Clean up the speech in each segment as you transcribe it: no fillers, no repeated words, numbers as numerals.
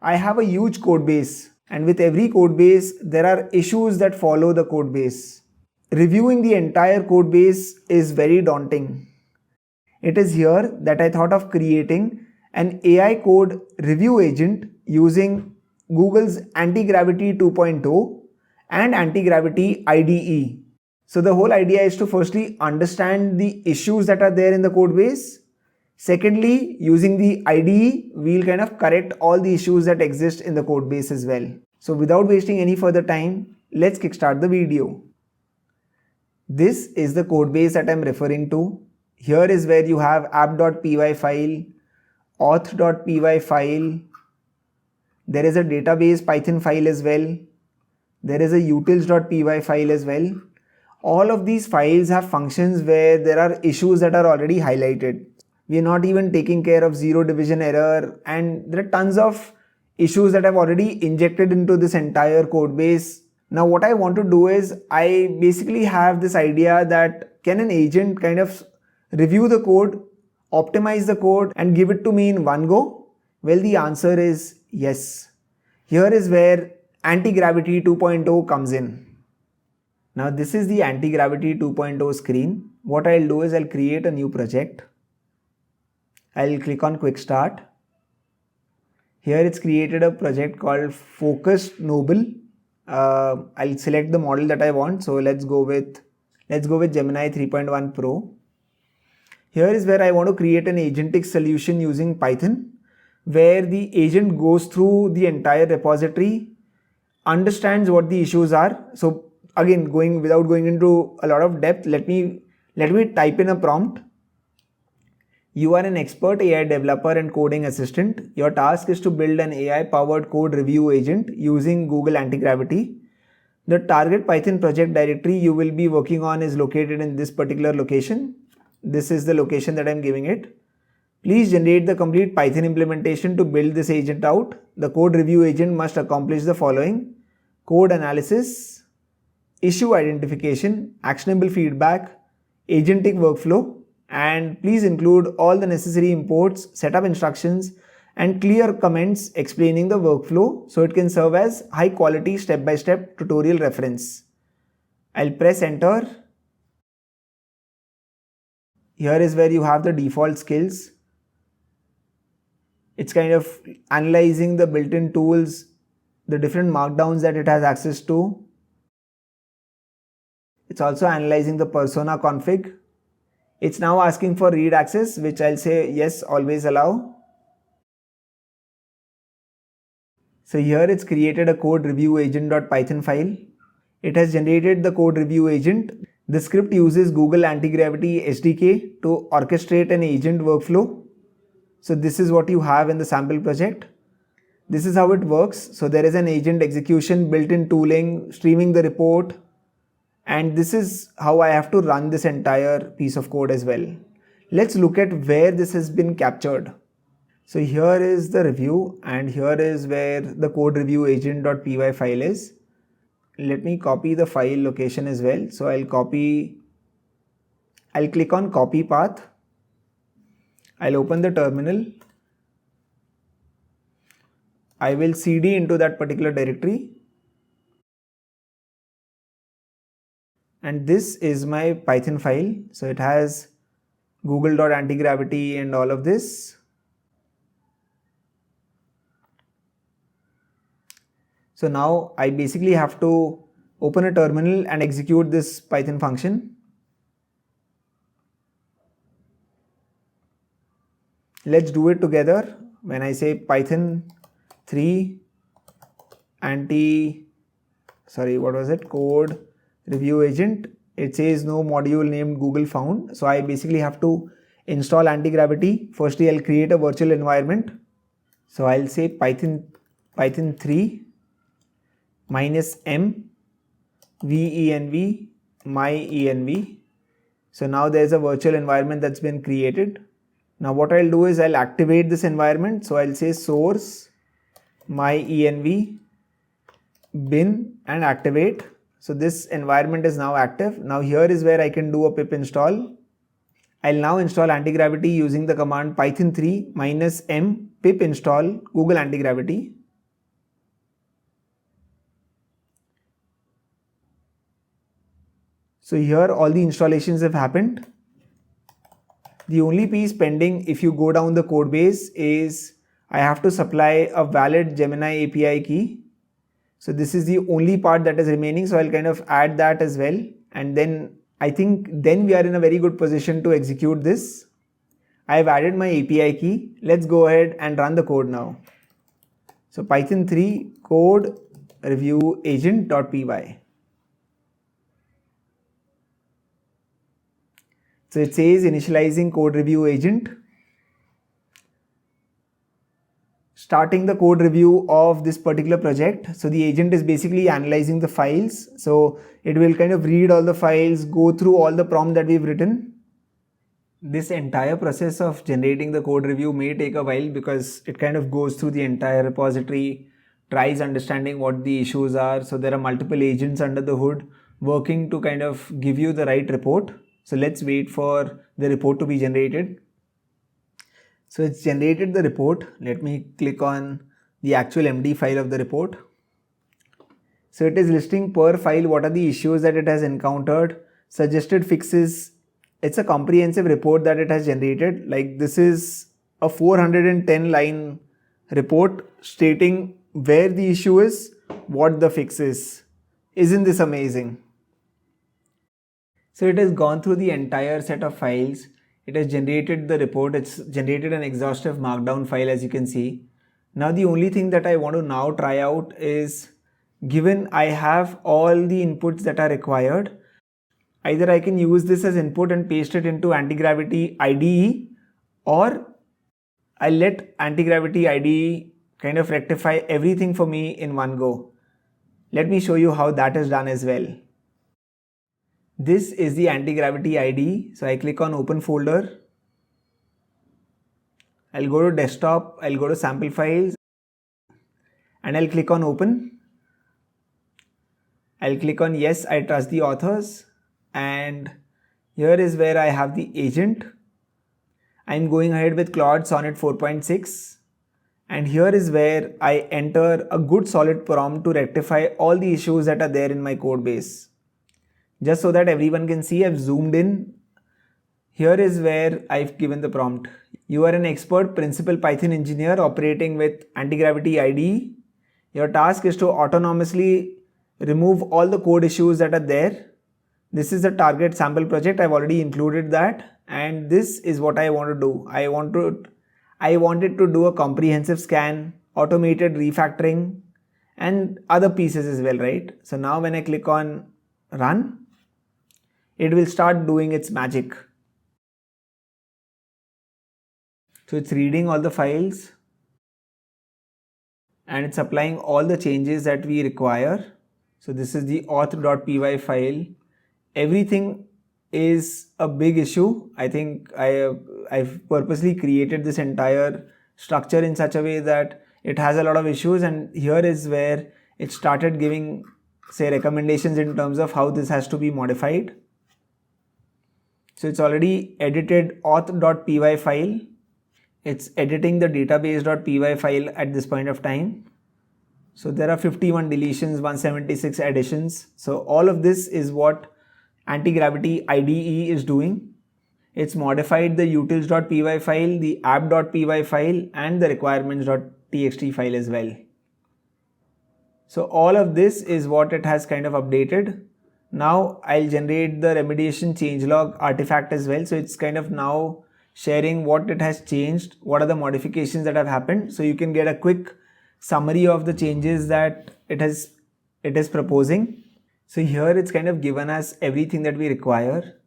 I have a huge code base, and with every code base, there are issues that follow the code base. Reviewing the entire code base is very daunting. It is here that I thought of creating an AI code review agent using Google's Antigravity 2.0 and Antigravity IDE. So the whole idea is to firstly understand the issues that are there in the code base. Secondly, using the IDE, we'll kind of correct all the issues that exist in the code base as well. So without wasting any further time, let's kickstart the video. This is the code base that I'm referring to. Here is where you have app.py file, auth.py file. There is a database Python file as well. There is a utils.py file as well. All of these files have functions where there are issues that are already highlighted. We are not even taking care of zero division error, and there are tons of issues that I've already injected into this entire code base. Now what I want to do is I basically have this idea that can an agent kind of review the code, optimize the code and give it to me in one go? Well, the answer is yes. Here is where Antigravity 2.0 comes in. Now this is the Antigravity 2.0 screen. What I'll do is I'll create a new project. I'll click on Quick Start. Here it's created a project called Focused Noble. I'll select the model that I want. So let's go with Gemini 3.1 Pro. Here is where I want to create an agentic solution using Python, where the agent goes through the entire repository, understands what the issues are. So again, without going into a lot of depth, let me type in a prompt. You are an expert AI developer and coding assistant. Your task is to build an AI-powered code review agent using Google Antigravity. The target Python project directory you will be working on is located in this particular location. This is the location that I'm giving it. Please generate the complete Python implementation to build this agent out. The code review agent must accomplish the following: code analysis, issue identification, actionable feedback, agentic workflow, and please include all the necessary imports, setup instructions, and clear comments explaining the workflow so it can serve as high quality step-by-step tutorial reference. I'll press enter. Here is where you have the default skills. It's kind of analyzing the built-in tools, the different markdowns that it has access to. It's also analyzing the persona config. It's now asking for read access, which I'll say yes, always allow. So here it's created a code review agent.python file. It has generated the code review agent. The script uses Google Antigravity SDK to orchestrate an agent workflow. So this is what you have in the sample project. This is how it works. So there is an agent execution, built-in tooling, streaming the report. And this is how I have to run this entire piece of code as well. Let's look at where this has been captured. So here is the review, and here is where the code review agent.py file is. Let me copy the file location as well. So I'll click on copy path. I'll open the terminal. I will cd into that particular directory. And this is my Python file. So it has google.antigravity and all of this. So now I basically have to open a terminal and execute this Python function. Let's do it together. When I say Python 3 code review agent, it says no module named Google found. So I basically have to install Antigravity. Firstly, I'll create a virtual environment. So I'll say Python 3 -m venv my-env. So now there's a virtual environment that's been created. Now what I'll do is I'll activate this environment. So I'll say source my-env bin and activate. So this environment is now active. Now here is where I can do a pip install. I'll now install Antigravity using the command python 3 -m pip install Google Antigravity. So here all the installations have happened. The only piece pending if you go down the code base is I have to supply a valid Gemini API key. So this is the only part that is remaining. So I'll kind of add that as well. And then I think then we are in a very good position to execute this. I've added my API key. Let's go ahead and run the code now. So Python 3 code review agent.py. So it says initializing code review agent. Starting the code review of this particular project. So the agent is basically analyzing the files. So it will kind of read all the files, go through all the prompt that we've written. This entire process of generating the code review may take a while because it kind of goes through the entire repository, tries understanding what the issues are. So there are multiple agents under the hood working to kind of give you the right report. So let's wait for the report to be generated. So it's generated the report. Let me click on the actual MD file of the report. So it is listing per file what are the issues that it has encountered, suggested fixes. It's a comprehensive report that it has generated. Like this is a 410 line report stating where the issue is, what the fix is. Isn't this amazing? So it has gone through the entire set of files. It has generated the report. It's generated an exhaustive markdown file as you can see. Now the only thing that I want to now try out is, given I have all the inputs that are required, either I can use this as input and paste it into Antigravity IDE, or I'll let Antigravity IDE kind of rectify everything for me in one go. Let me show you how that is done as well. This is the Antigravity IDE. So I click on open folder. I'll go to desktop, I'll go to sample files and I'll click on open. I'll click on yes, I trust the authors, and here is where I have the agent. I'm going ahead with Claude Sonnet 4.6, and here is where I enter a good solid prompt to rectify all the issues that are there in my code base. Just so that everyone can see, I've zoomed in. Here is where I've given the prompt. You are an expert principal Python engineer operating with Antigravity IDE. Your task is to autonomously remove all the code issues that are there. This is the target sample project. I've already included that, and this is what I want to do. I wanted to do a comprehensive scan, automated refactoring, and other pieces as well, right? So now when I click on run, it will start doing its magic. So it's reading all the files and it's applying all the changes that we require. So this is the auth.py file. Everything is a big issue. I think I've purposely created this entire structure in such a way that it has a lot of issues, and here is where it started giving, say, recommendations in terms of how this has to be modified. So it's already edited auth.py file. It's editing the database.py file at this point of time. So there are 51 deletions, 176 additions. So all of this is what Antigravity IDE is doing. It's modified the utils.py file, the app.py file, and the requirements.txt file as well. So all of this is what it has kind of updated. Now I'll generate the remediation changelog artifact as well. So it's kind of now sharing what it has changed, what are the modifications that have happened. So you can get a quick summary of the changes that it is proposing. So here it's kind of given us everything that we require.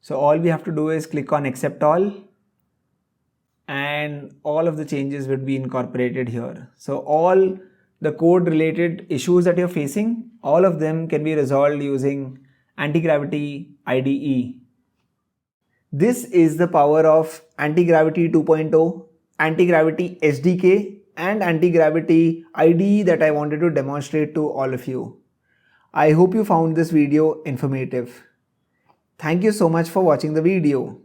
So all we have to do is click on accept all, and all of the changes would be incorporated here. So all the code related issues that you're facing, all of them can be resolved using Antigravity IDE. This is the power of Antigravity 2.0, Antigravity SDK, and Antigravity IDE that I wanted to demonstrate to all of you. I hope you found this video informative. Thank you so much for watching the video.